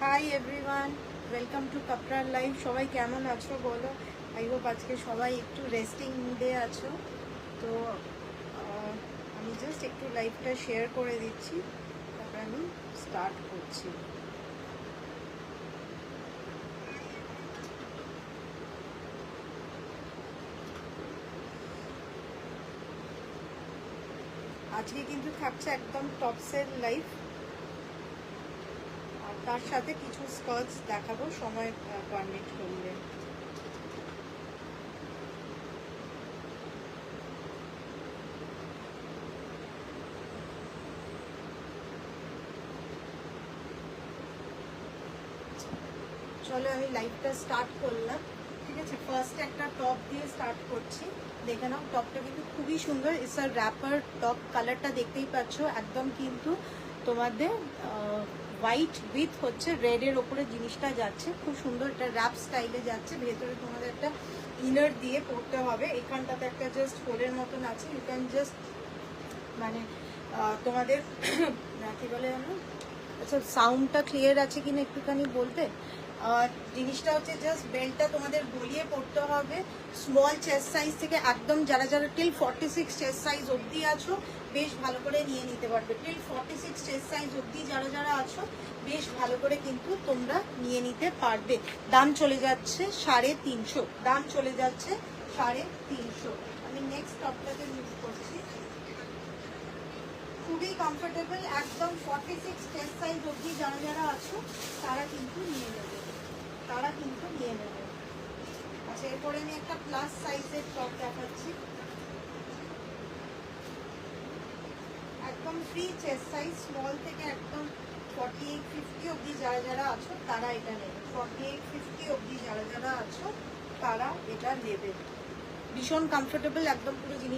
High everyone, welcome to কাপড়ার life. সবাই কেমন আছো বলো? আই হোপ আজকে সবাই একটু রেস্টিং মুডে আছো। তো আমি জাস্ট একটু লাইফটা শেয়ার করে দিচ্ছি, তারপর আমি স্টার্ট করছি। আজকে কিন্তু থাকছে একদম টপসের লাইফ, আর তার সাথে কিছু স্কার্টস দেখাবো সময় পারমিট করলে। চলো আমি লাইভটা স্টার্ট করলাম। ঠিক আছে, ফার্স্ট একটা টপ দিয়ে স্টার্ট করছি। দেখে নাও, টপটা কিন্তু খুবই সুন্দর। It's a wrapper top. কালারটা দেখতেই পাচ্ছ, একদম কিন্তু তোমাদের হোয়াইট উইথ হচ্ছে রেডের ওপরে জিনিসটা যাচ্ছে। খুব সুন্দর, এটা র্যাপ স্টাইলে যাচ্ছে। ভেতরে তোমাদের একটা ইনার দিয়ে পরতে হবে। এখানটাতে একটা জাস্ট হোলের মতন আছে, ইউ ক্যান জাস্ট মানে তোমাদের কি বলে জানো, আচ্ছা সাউন্ডটা ক্লিয়ার আছে কিনা একটুখানি বলবে? জিনিসটা হচ্ছে জাস্ট বেল্টটা তোমাদের গলিয়ে পড়তে হবে। স্মল চেস্ট সাইজ থেকে একদম যারা যারা টিল 46 চেস্ট সাইজ অবধি আছো বেশ ভালো করে নিয়ে নিতে পারবে। টিল 46 চেস্ট সাইজ অবধি যারা যারা আছো বেশ ভালো করে কিন্তু তোমরা নিয়ে নিতে পারবে। দাম চলে যাচ্ছে 350, দাম চলে যাচ্ছে 350। আমি নেক্সট টপটাকে ইউজ করছি। খুবই কমফোর্টেবল, একদম 46 চেস্ট সাইজ অবধি যারা যারা আছো তারা কিন্তু নিয়ে নেবে, তারা কিন্তু নিয়ে নেবে। আচ্ছা, এরপরে আমি একটা প্লাস সাইজের টপ দেখাচ্ছি। একদম ফ্রি চেস্ট সাইজ, স্মল থেকে একদম 48-50 অবধি যারা যারা আছো তারা এটা নেবে। 48-50 অবধি যারা যারা আছো তারা এটা নেবে। ভীষণ কমফোর্টেবল, একদম পুরো জিনিস